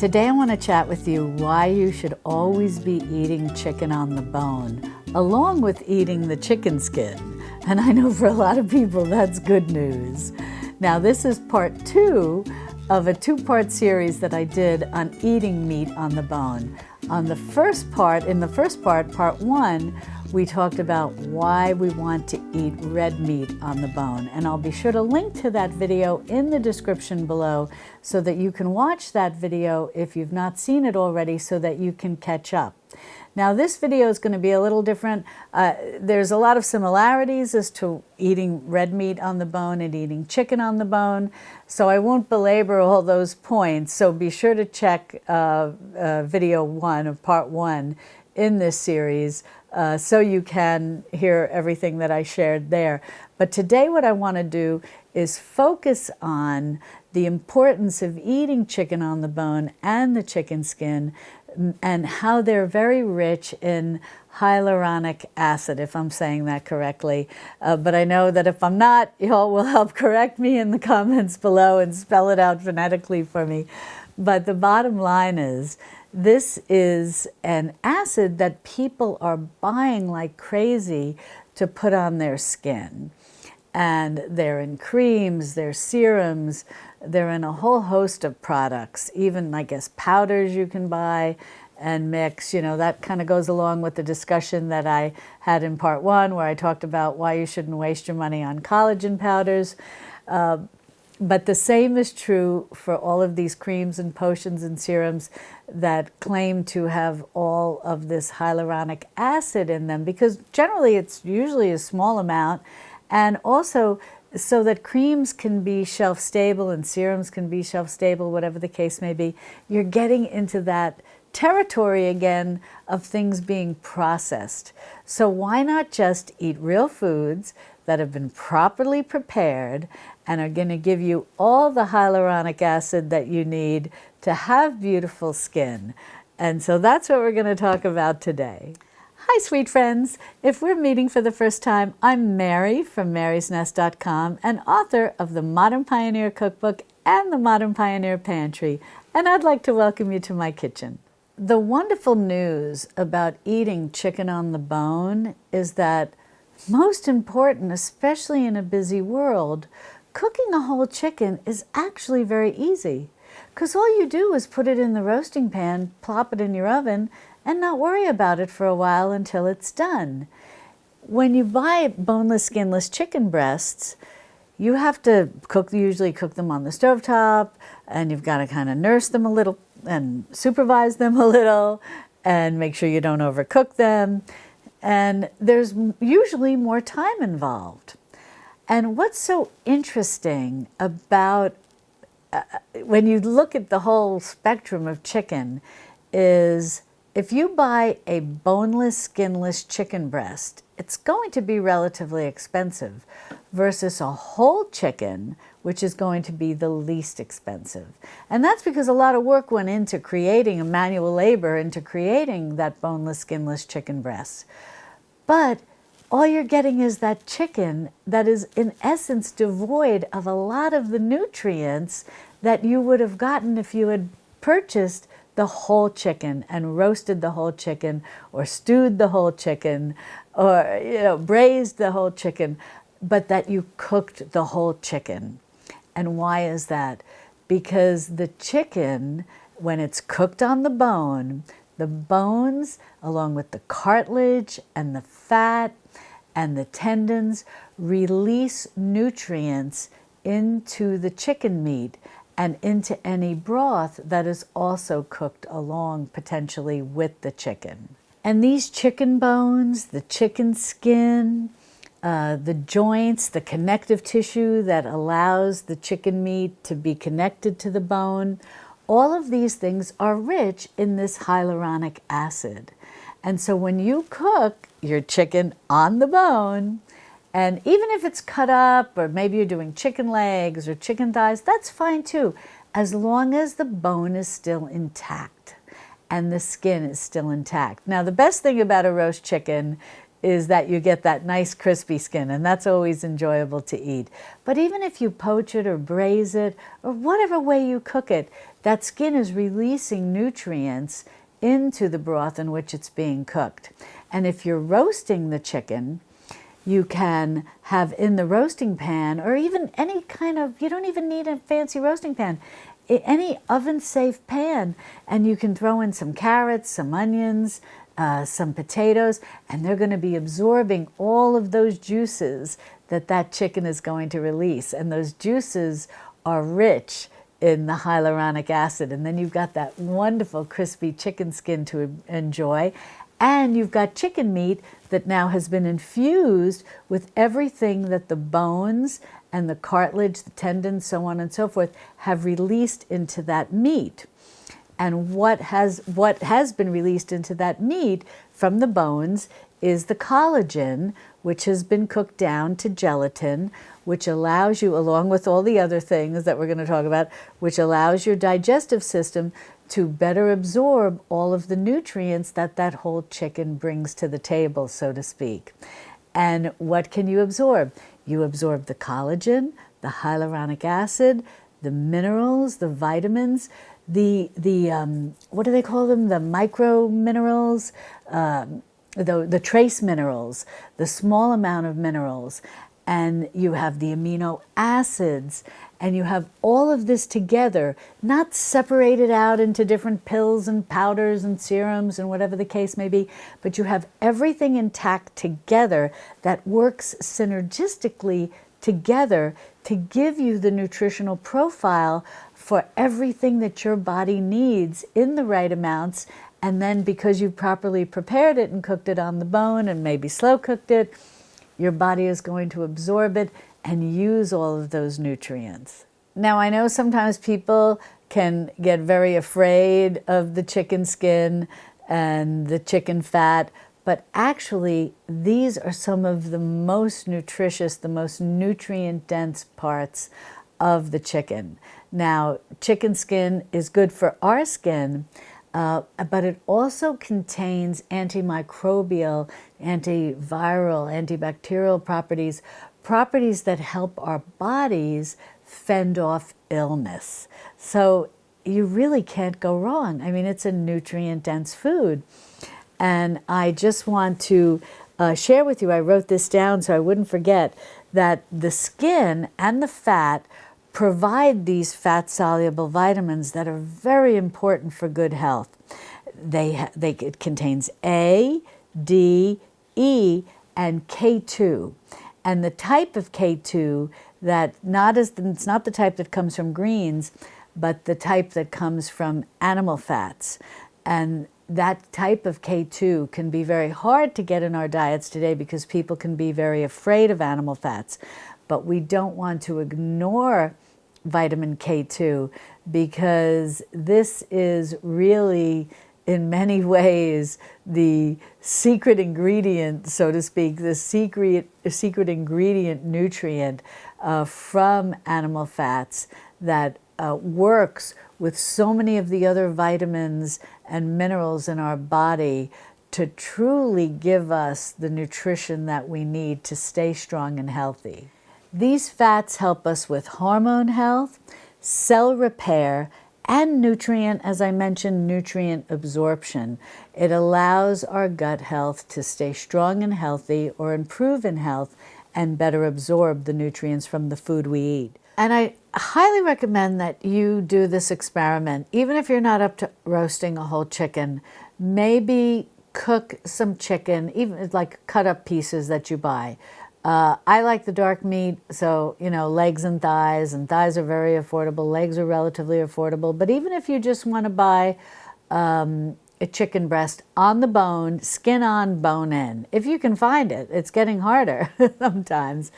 Today I want to chat with you why you should always be eating chicken on the bone, along with eating the chicken skin. And I know for a lot of people that's good news. Now this is part 2 of a 2-part series that I did on eating meat on the bone. In the first part, part 1, we talked about why we want to eat red meat on the bone. And I'll be sure to link to that video in the description below so that you can watch that video if you've not seen it already so that you can catch up. Now this video is going to be a little different. There's a lot of similarities as to eating red meat on the bone and eating chicken on the bone, so I won't belabor all those points. So be sure to check video 1 of part 1 in this series so you can hear everything that I shared there. But today what I want to do is focus on the importance of eating chicken on the bone and the chicken skin, and how they're very rich in hyaluronic acid, if I'm saying that correctly. But I know that if I'm not, y'all will help correct me in the comments below and spell it out phonetically for me. But the bottom line is, this is an acid that people are buying like crazy to put on their skin. And they're in creams, they're serums, they're in a whole host of products, even I guess powders you can buy and mix. You know, that kind of goes along with the discussion that I had in part 1 where I talked about why you shouldn't waste your money on collagen powders. But the same is true for all of these creams and potions and serums that claim to have all of this hyaluronic acid in them, because generally it's usually a small amount. And also, so that creams can be shelf stable and serums can be shelf stable, whatever the case may be, you're getting into that territory again of things being processed. So why not just eat real foods that have been properly prepared and are going to give you all the hyaluronic acid that you need to have beautiful skin? And so that's what we're going to talk about today. Hi, sweet friends. If we're meeting for the first time, I'm Mary from marysnest.com and author of the Modern Pioneer Cookbook and the Modern Pioneer Pantry, and I'd like to welcome you to my kitchen. The wonderful news about eating chicken on the bone is that, most important, especially in a busy world, cooking a whole chicken is actually very easy, because all you do is put it in the roasting pan, plop it in your oven, and not worry about it for a while until it's done. When you buy boneless, skinless chicken breasts, you have to usually cook them on the stovetop, and you've got to kind of nurse them a little and supervise them a little and make sure you don't overcook them. And there's usually more time involved. And what's so interesting about when you look at the whole spectrum of chicken is, if you buy a boneless, skinless chicken breast, it's going to be relatively expensive versus a whole chicken, which is going to be the least expensive. And that's because a lot of work went into creating, a manual labor into creating that boneless, skinless chicken breast. But all you're getting is that chicken that is in essence devoid of a lot of the nutrients that you would have gotten if you had purchased the whole chicken and roasted the whole chicken or stewed the whole chicken or braised the whole chicken, but that you cooked the whole chicken. And why is that? Because the chicken, when it's cooked on the bones, along with the cartilage and the fat and the tendons, release nutrients into the chicken meat and into any broth that is also cooked along potentially with the chicken. And these chicken bones, the chicken skin, the joints, the connective tissue that allows the chicken meat to be connected to the bone, all of these things are rich in this hyaluronic acid. And so when you cook your chicken on the bone, and even if it's cut up, or maybe you're doing chicken legs or chicken thighs, that's fine too, as long as the bone is still intact and the skin is still intact. Now, the best thing about a roast chicken is that you get that nice crispy skin, and that's always enjoyable to eat. But even if you poach it or braise it or whatever way you cook it, that skin is releasing nutrients into the broth in which it's being cooked. And if you're roasting the chicken, you can have in the roasting pan, or even any kind of, you don't even need a fancy roasting pan, any oven-safe pan, and you can throw in some carrots, some onions, some potatoes, and they're going to be absorbing all of those juices that chicken is going to release. And those juices are rich in the hyaluronic acid. And then you've got that wonderful crispy chicken skin to enjoy. And you've got chicken meat that now has been infused with everything that the bones and the cartilage, the tendons, so on and so forth, have released into that meat. And what has been released into that meat from the bones is the collagen, which has been cooked down to gelatin, which allows you, along with all the other things that we're going to talk about, which allows your digestive system to better absorb all of the nutrients that that whole chicken brings to the table, so to speak. And what can you absorb? You absorb the collagen, the hyaluronic acid, the minerals, the vitamins, the what do they call them? The micro minerals, the trace minerals, the small amount of minerals, and you have the amino acids, and you have all of this together, not separated out into different pills and powders and serums and whatever the case may be, but you have everything intact together that works synergistically together to give you the nutritional profile for everything that your body needs in the right amounts. And then because you properly prepared it and cooked it on the bone and maybe slow cooked it, your body is going to absorb it and use all of those nutrients. Now, I know sometimes people can get very afraid of the chicken skin and the chicken fat, but actually these are some of the most nutritious, the most nutrient-dense parts of the chicken. Now, chicken skin is good for our skin, but it also contains antimicrobial, antiviral, antibacterial properties, properties that help our bodies fend off illness. So you really can't go wrong. I mean, it's a nutrient-dense food. And I just want to share with you, I wrote this down so I wouldn't forget, that the skin and the fat provide these fat-soluble vitamins that are very important for good health. It contains A, D, E, and K2. And the type of K2 it's not the type that comes from greens, but the type that comes from animal fats. And that type of K2 can be very hard to get in our diets today because people can be very afraid of animal fats. But we don't want to ignore vitamin K2 because this is really, in many ways, the secret ingredient, so to speak, the secret ingredient nutrient from animal fats that works with so many of the other vitamins and minerals in our body to truly give us the nutrition that we need to stay strong and healthy. These fats help us with hormone health, cell repair, and nutrient, as I mentioned, nutrient absorption. It allows our gut health to stay strong and healthy or improve in health and better absorb the nutrients from the food we eat. And I highly recommend that you do this experiment. Even if you're not up to roasting a whole chicken, maybe cook some chicken, even like cut up pieces that you buy. I like the dark meat, so, legs and thighs are very affordable. Legs are relatively affordable. But even if you just want to buy a chicken breast on the bone, skin on, bone in, if you can find it. It's getting harder sometimes.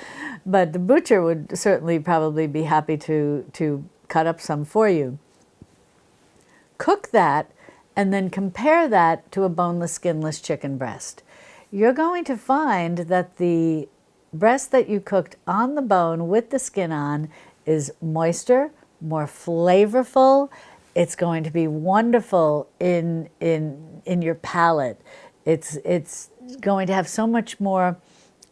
But the butcher would certainly probably be happy to cut up some for you. Cook that and then compare that to a boneless, skinless chicken breast. You're going to find that the breast that you cooked on the bone with the skin on is moister, more flavorful. It's going to be wonderful in your palate. It's going to have so much more,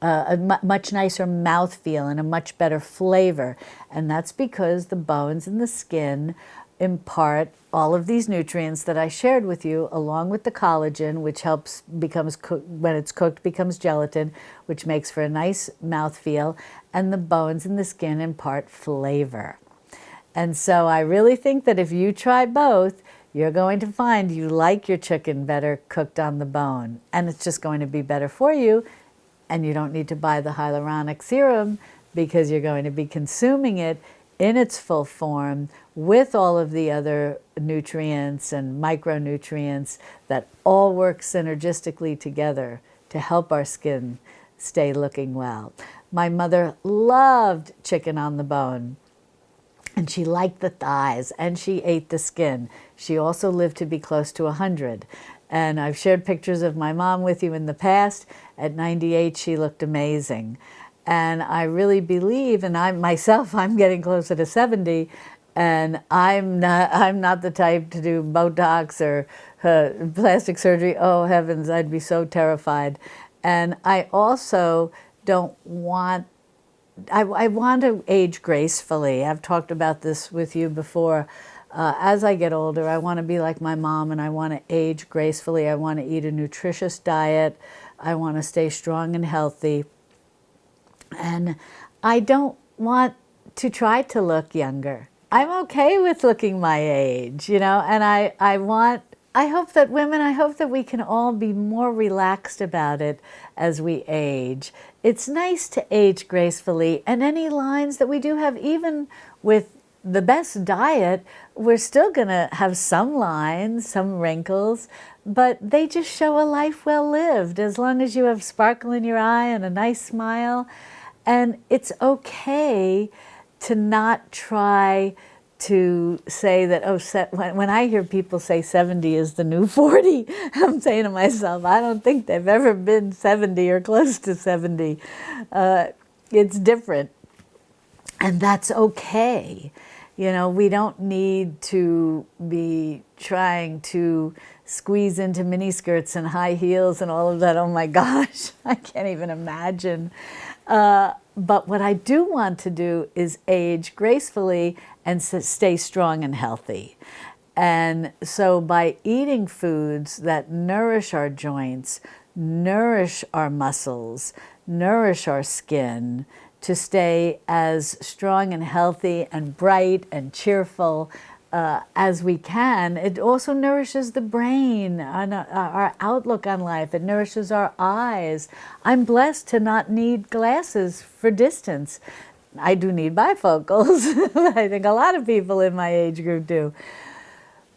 a much nicer mouthfeel and a much better flavor. And that's because the bones and the skin impart all of these nutrients that I shared with you, along with the collagen, which helps when it's cooked becomes gelatin, which makes for a nice mouthfeel, and the bones in the skin impart flavor. And so I really think that if you try both, you're going to find you like your chicken better cooked on the bone, and it's just going to be better for you, and you don't need to buy the hyaluronic serum because you're going to be consuming it in its full form with all of the other nutrients and micronutrients that all work synergistically together to help our skin stay looking well. My mother loved chicken on the bone, and she liked the thighs, and she ate the skin. She also lived to be close to 100. And I've shared pictures of my mom with you in the past. At 98, she looked amazing. And I really believe, and I'm getting closer to 70, and I'm not the type to do Botox or plastic surgery. Oh heavens, I'd be so terrified. And I also don't want, I want to age gracefully. I've talked about this with you before. As I get older, I want to be like my mom, and I want to age gracefully. I want to eat a nutritious diet. I want to stay strong and healthy. And I don't want to try to look younger. I'm okay with looking my age, and I hope that we can all be more relaxed about it as we age. It's nice to age gracefully, and any lines that we do have, even with the best diet, we're still going to have some lines, some wrinkles, but they just show a life well lived, as long as you have sparkle in your eye and a nice smile. And it's okay to not try to say that, when I hear people say 70 is the new 40, I'm saying to myself, I don't think they've ever been 70 or close to 70. It's different, and that's okay. We don't need to be trying to squeeze into miniskirts and high heels and all of that. Oh my gosh, I can't even imagine. But what I do want to do is age gracefully and stay strong and healthy. And so by eating foods that nourish our joints, nourish our muscles, nourish our skin, to stay as strong and healthy and bright and cheerful as we can. It also nourishes the brain, our outlook on life. It nourishes our eyes. I'm blessed to not need glasses for distance. I do need bifocals. I think a lot of people in my age group do.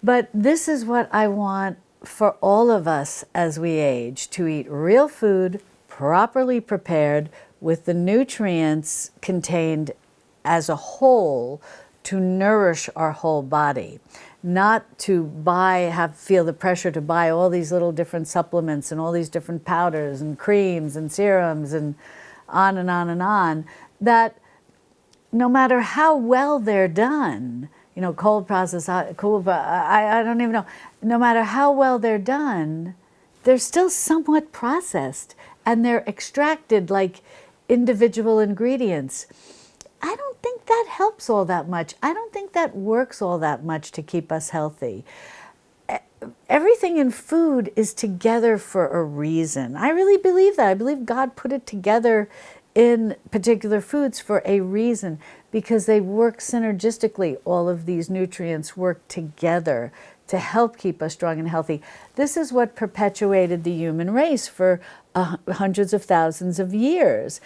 But this is what I want for all of us as we age, to eat real food, properly prepared, with the nutrients contained as a whole, to nourish our whole body, not to feel the pressure to buy all these little different supplements and all these different powders and creams and serums and on and on and on, that no matter how well they're done, cold process, I don't even know, no matter how well they're done, they're still somewhat processed, and they're extracted like individual ingredients. I don't think that helps all that much. I don't think that works all that much to keep us healthy. Everything in food is together for a reason. I really believe that. I believe God put it together in particular foods for a reason, because they work synergistically. All of these nutrients work together to help keep us strong and healthy. This is what perpetuated the human race for hundreds of thousands of years.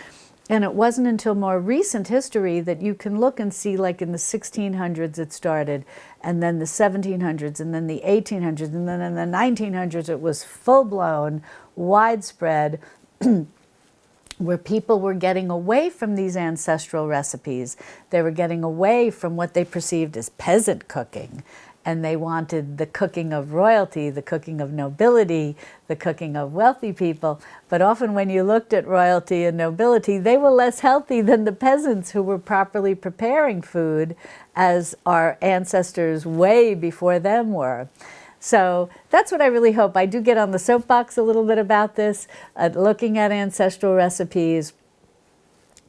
And it wasn't until more recent history that you can look and see, like in the 1600s it started, and then the 1700s, and then the 1800s, and then in the 1900s it was full-blown, widespread, where people were getting away from these ancestral recipes. They were getting away from what they perceived as peasant cooking, and they wanted the cooking of royalty, the cooking of nobility, the cooking of wealthy people. But often when you looked at royalty and nobility, they were less healthy than the peasants who were properly preparing food, as our ancestors way before them were. So that's what I really hope. I do get on the soapbox a little bit about this, looking at ancestral recipes,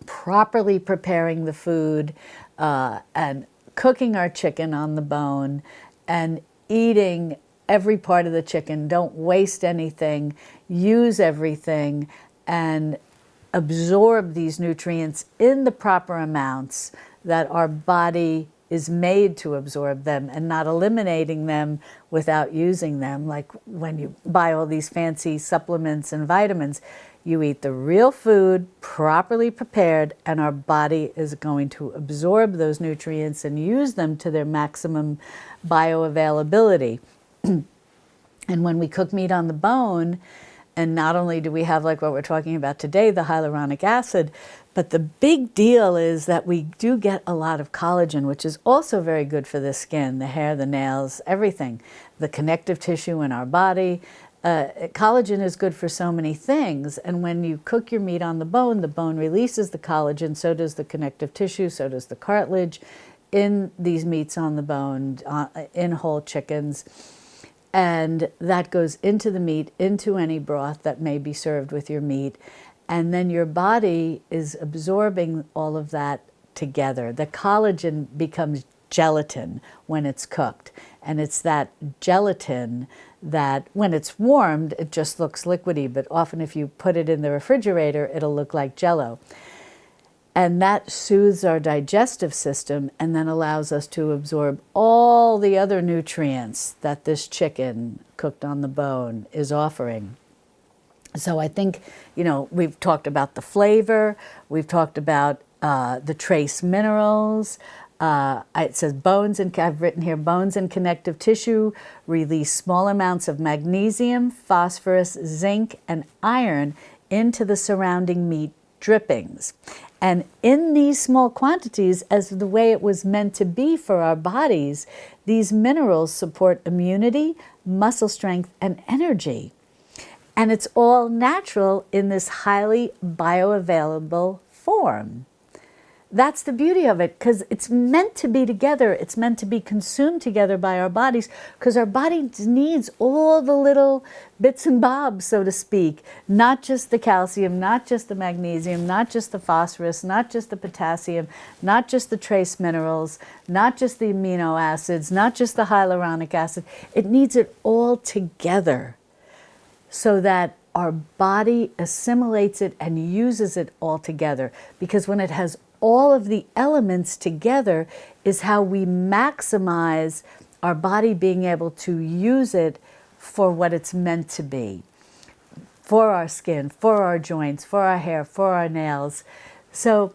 properly preparing the food, and cooking our chicken on the bone and eating every part of the chicken. Don't waste anything, use everything, and absorb these nutrients in the proper amounts that our body is made to absorb them, and not eliminating them without using them. Like when you buy all these fancy supplements and vitamins, you eat the real food, properly prepared, and our body is going to absorb those nutrients and use them to their maximum bioavailability. And when we cook meat on the bone, and not only do we have, like what we're talking about today, the hyaluronic acid, but the big deal is that we do get a lot of collagen, which is also very good for the skin, the hair, the nails, everything, the connective tissue in our body. Collagen is good for so many things. And when you cook your meat on the bone releases the collagen, so does the connective tissue, so does the cartilage in these meats on the bone, in whole chickens. And that goes into the meat, into any broth that may be served with your meat. And then your body is absorbing all of that together. The collagen becomes gelatin when it's cooked. And it's that gelatin that when it's warmed, it just looks liquidy. But often if you put it in the refrigerator, it'll look like Jell-O. And that soothes our digestive system and then allows us to absorb all the other nutrients that this chicken cooked on the bone is offering. So I think, we've talked about the flavor, we've talked about the trace minerals. It says bones, and I've written here, bones and connective tissue release small amounts of magnesium, phosphorus, zinc, and iron into the surrounding meat drippings. And in these small quantities, as the way it was meant to be for our bodies, these minerals support immunity, muscle strength, and energy. And it's all natural in this highly bioavailable form. That's the beauty of it, because it's meant to be together. It's meant to be consumed together by our bodies, because our body needs all the little bits and bobs, so to speak, not just the calcium, not just the magnesium, not just the phosphorus, not just the potassium, not just the trace minerals, not just the amino acids, not just the hyaluronic acid. It needs it all together so that our body assimilates it and uses it all together. Because when it has all of the elements together is how we maximize our body being able to use it for what it's meant to be, for our skin, for our joints, for our hair, for our nails. So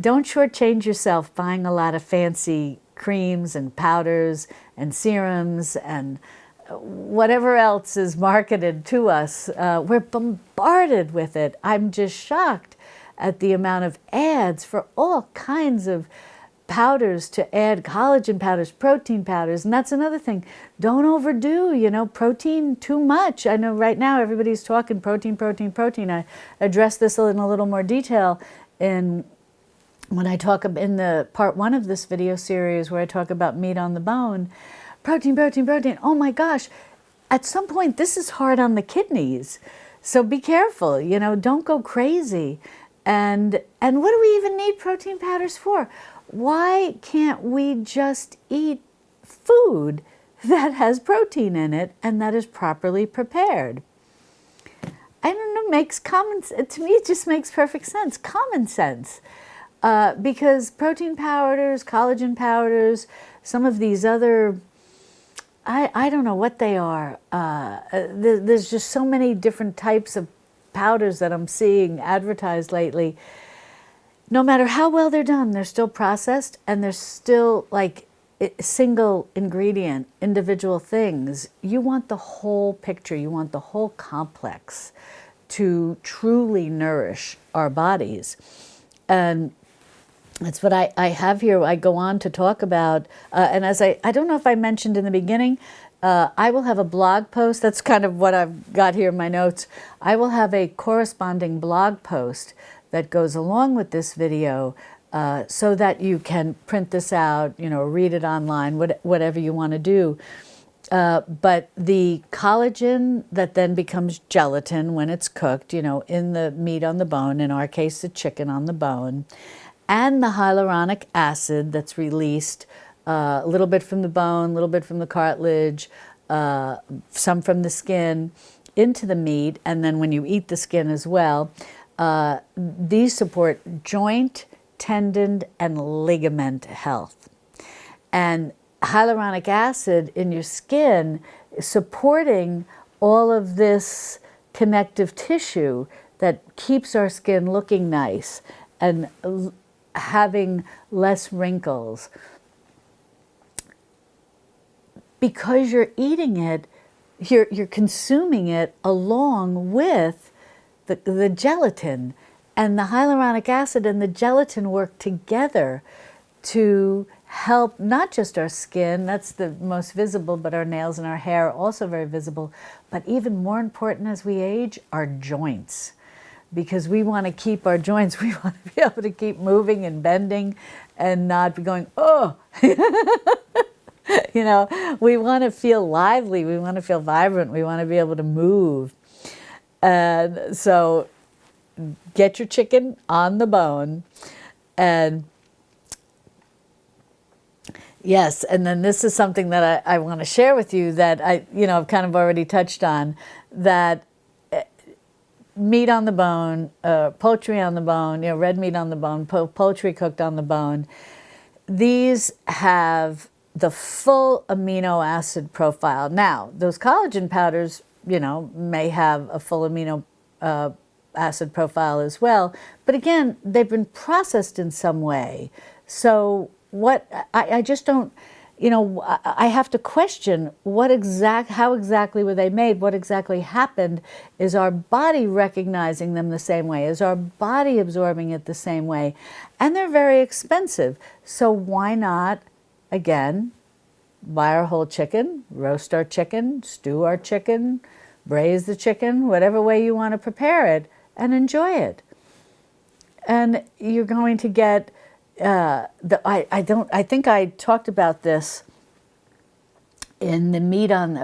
don't shortchange yourself buying a lot of fancy creams and powders and serums and whatever else is marketed to us. We're bombarded with it. I'm just shocked at the amount of ads for all kinds of powders to add, collagen powders, protein powders. And that's another thing. Don't overdo, protein too much. I know right now everybody's talking protein, protein, protein. I address this in a little more detail when I talk in the part 1 of this video series where I talk about meat on the bone. Protein, protein, protein. Oh my gosh. At some point, this is hard on the kidneys. So be careful, don't go crazy. And what do we even need protein powders for? Why can't we just eat food that has protein in it and that is properly prepared? I don't know, to me it just makes perfect sense, common sense. Because protein powders, collagen powders, some of these other, I don't know what they are. There's just so many different types of powders that I'm seeing advertised lately. No matter how well they're done, they're still processed and they're still like single ingredient, individual things. You want the whole picture. You want the whole complex to truly nourish our bodies. And that's what I have here. I go on to talk about, and as I don't know if I mentioned in the beginning, I will have a blog post. That's kind of what I've got here in my notes. I will have a corresponding blog post that goes along with this video so that you can print this out, read it online, whatever you want to do. But the collagen that then becomes gelatin when it's cooked, in the meat on the bone, in our case, the chicken on the bone, and the hyaluronic acid that's released a little bit from the bone, a little bit from the cartilage, some from the skin into the meat, and then when you eat the skin as well, these support joint, tendon, and ligament health. And hyaluronic acid in your skin is supporting all of this connective tissue that keeps our skin looking nice and having less wrinkles. Because you're eating it, you're consuming it along with the gelatin, and the hyaluronic acid and the gelatin work together to help not just our skin, that's the most visible, but our nails and our hair are also very visible, but even more important as we age, our joints. Because we want to keep our joints, we want to be able to keep moving and bending and not be going, oh. You know, we want to feel lively, we want to feel vibrant, we want to be able to move. And so get your chicken on the bone. And yes, and then this is something that I want to share with you that I've kind of already touched on, that meat on the bone, poultry on the bone, red meat on the bone, poultry cooked on the bone, these have the full amino acid profile. Now, those collagen powders, may have a full amino acid profile as well, but again, they've been processed in some way. So I just don't, I have to question how exactly were they made? What exactly happened? Is our body recognizing them the same way? Is our body absorbing it the same way? And they're very expensive. So why not, again, buy our whole chicken, roast our chicken, stew our chicken, braise the chicken, whatever way you want to prepare it, and enjoy it. And you're going to get I think I talked about this in the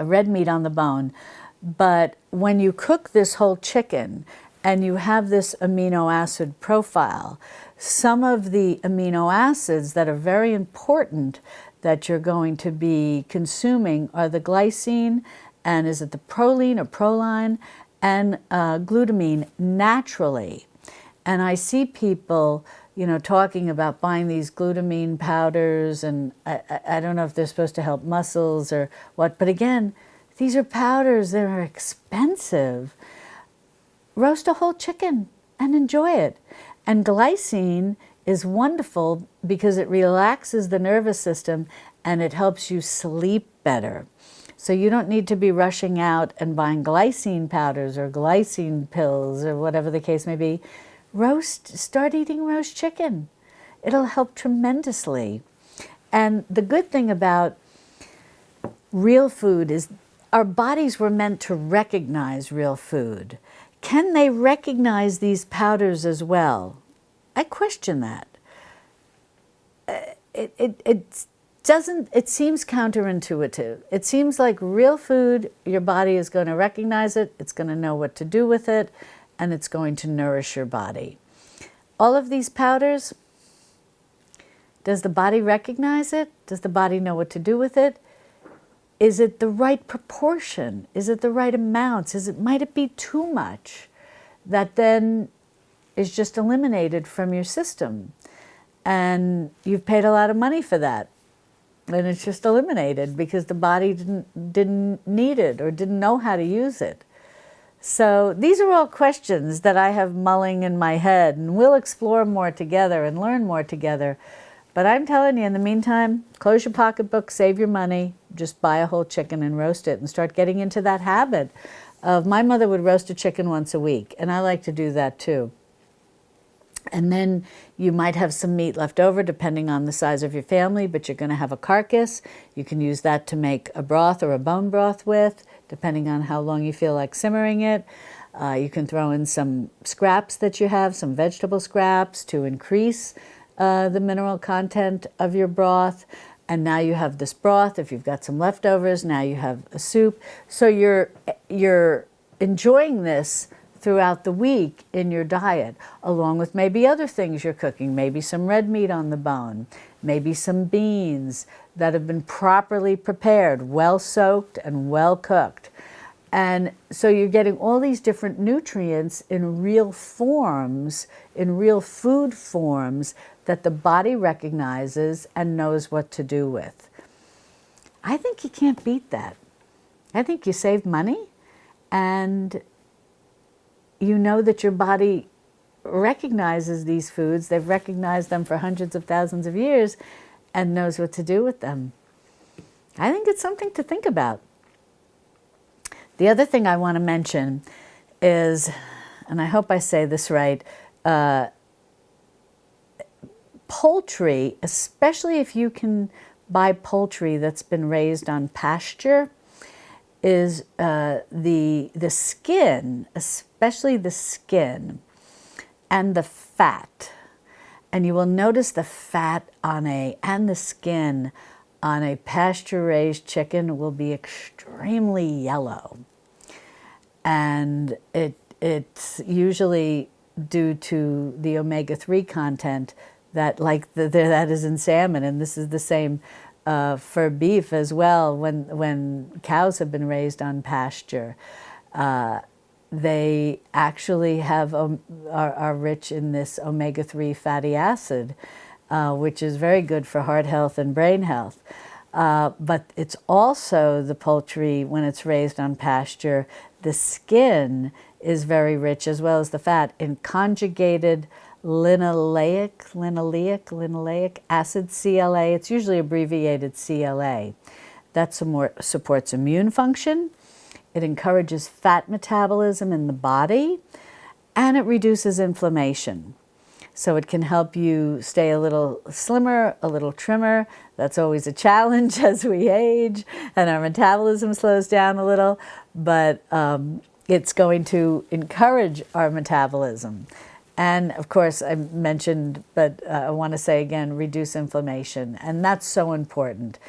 red meat on the bone, but when you cook this whole chicken and you have this amino acid profile, some of the amino acids that are very important that you're going to be consuming are the glycine, and is it the proline or proline, and glutamine naturally. And I see people talking about buying these glutamine powders, and I don't know if they're supposed to help muscles or what, but again, these are powders that are expensive. Roast a whole chicken and enjoy it. And glycine is wonderful because it relaxes the nervous system and it helps you sleep better. So you don't need to be rushing out and buying glycine powders or glycine pills or whatever the case may be. Start eating roast chicken. It'll help tremendously. And the good thing about real food is our bodies were meant to recognize real food. Can they recognize these powders as well? I question that. It seems counterintuitive. It seems like real food, your body is going to recognize it, it's going to know what to do with it, and it's going to nourish your body. All of these powders, does the body recognize it? Does the body know what to do with it? Is it the right proportion? Is it the right amounts? Might it be too much that then is just eliminated from your system? And you've paid a lot of money for that. And it's just eliminated because the body didn't need it or didn't know how to use it. So these are all questions that I have mulling in my head, and we'll explore more together and learn more together. But I'm telling you, in the meantime, close your pocketbook, save your money, just buy a whole chicken and roast it and start getting into that habit of, my mother would roast a chicken once a week, and I like to do that too. And then you might have some meat left over depending on the size of your family, but you're going to have a carcass. You can use that to make a broth or a bone broth with, depending on how long you feel like simmering it. You can throw in some scraps that you have, some vegetable scraps to increase the mineral content of your broth. And now you have this broth. If you've got some leftovers, now you have a soup. So you're enjoying this throughout the week in your diet, along with maybe other things you're cooking, maybe some red meat on the bone. maybe some beans that have been properly prepared, well soaked and well cooked. And so you're getting all these different nutrients in real forms, in real food forms that the body recognizes and knows what to do with. I think you can't beat that. I think you save money, and you know that your body recognizes these foods. They've recognized them for hundreds of thousands of years and knows what to do with them. I think it's something to think about. The other thing I want to mention is, and I hope I say this right, poultry, especially if you can buy poultry that's been raised on pasture, is the skin, especially the skin and the fat. And you will notice the fat and the skin on a pasture-raised chicken will be extremely yellow. And it's usually due to the omega-3 content that that is in salmon, and this is the same for beef as well. When cows have been raised on pasture, they actually are rich in this omega-3 fatty acid, which is very good for heart health and brain health. But it's also the poultry, when it's raised on pasture, the skin is very rich, as well as the fat, in conjugated linoleic acid, CLA. It's usually abbreviated CLA. That supports immune function. It encourages fat metabolism in the body, and it reduces inflammation. So it can help you stay a little slimmer, a little trimmer. That's always a challenge as we age and our metabolism slows down a little, but it's going to encourage our metabolism. And of course, I mentioned, but I want to say again, reduce inflammation. And that's so important,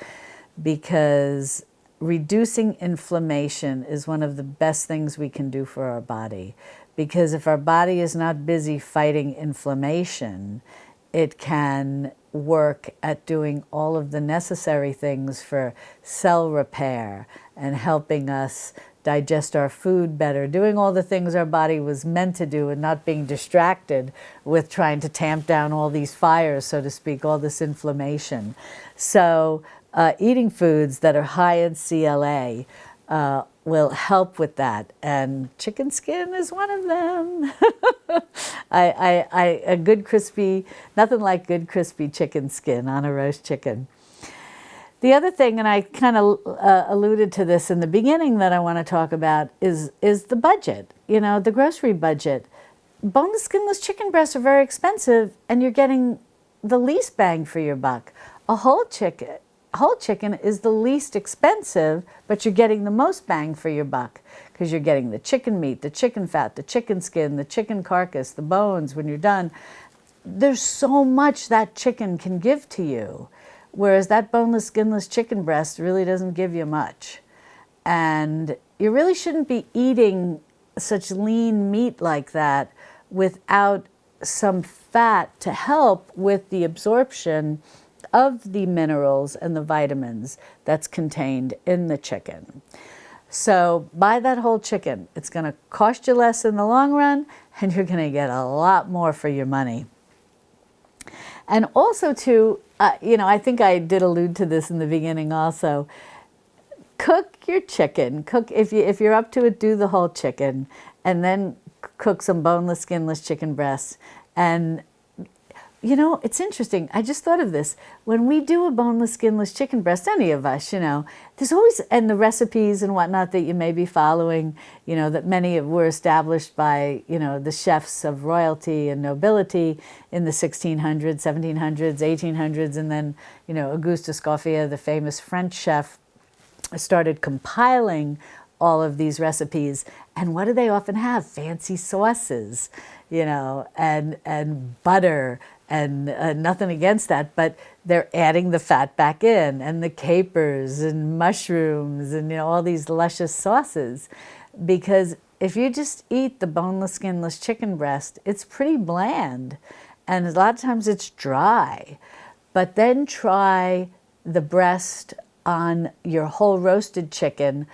because reducing inflammation is one of the best things we can do for our body. Because if our body is not busy fighting inflammation, it can work at doing all of the necessary things for cell repair and helping us digest our food better, doing all the things our body was meant to do, and not being distracted with trying to tamp down all these fires, so to speak, all this inflammation. So eating foods that are high in CLA will help with that, and chicken skin is one of them. A good crispy, nothing like good crispy chicken skin on a roast chicken. The other thing, and I kind of alluded to this in the beginning, that I want to talk about is the budget. You know, the grocery budget. Boneless, skinless chicken breasts are very expensive, and you're getting the least bang for your buck. A whole chicken is the least expensive, but you're getting the most bang for your buck, because you're getting the chicken meat, the chicken fat, the chicken skin, the chicken carcass, the bones when you're done. There's so much that chicken can give to you, whereas that boneless, skinless chicken breast really doesn't give you much. And you really shouldn't be eating such lean meat like that without some fat to help with the absorption of the minerals and the vitamins that's contained in the chicken. So buy that whole chicken. It's going to cost you less in the long run, and you're going to get a lot more for your money. And also too, I think I did allude to this in the beginning also. Cook your chicken. If you're up to it, do the whole chicken, and then cook some boneless, skinless chicken breasts. And it's interesting. I just thought of this. When we do a boneless, skinless chicken breast, any of us, there's always, and the recipes and whatnot that you may be following, that many were established by, the chefs of royalty and nobility in the 1600s, 1700s, 1800s, and then, Auguste Escoffier, the famous French chef, started compiling all of these recipes. And what do they often have? Fancy sauces, and butter, and nothing against that, but they're adding the fat back in, and the capers and mushrooms and all these luscious sauces. Because if you just eat the boneless, skinless chicken breast, it's pretty bland, and a lot of times it's dry. but then try the breast on your whole roasted chicken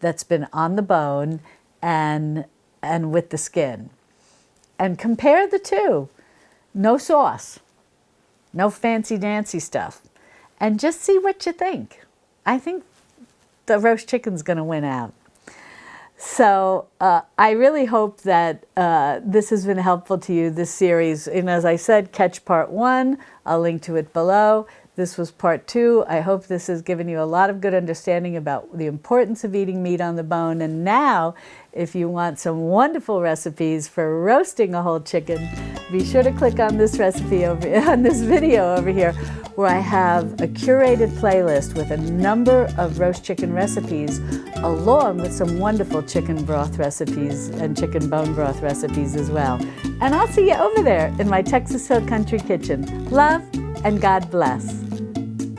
that's been on the bone and with the skin. And compare the two. No sauce, no fancy dancy stuff. And just see what you think. I think the roast chicken's gonna win out. So I really hope that this has been helpful to you, this series. And as I said, catch part 1. I'll link to it below. This was part 2. I hope this has given you a lot of good understanding about the importance of eating meat on the bone. And now, if you want some wonderful recipes for roasting a whole chicken, be sure to click on this recipe on this video over here, where I have a curated playlist with a number of roast chicken recipes, along with some wonderful chicken broth recipes and chicken bone broth recipes as well. And I'll see you over there in my Texas Hill Country Kitchen. Love and God bless.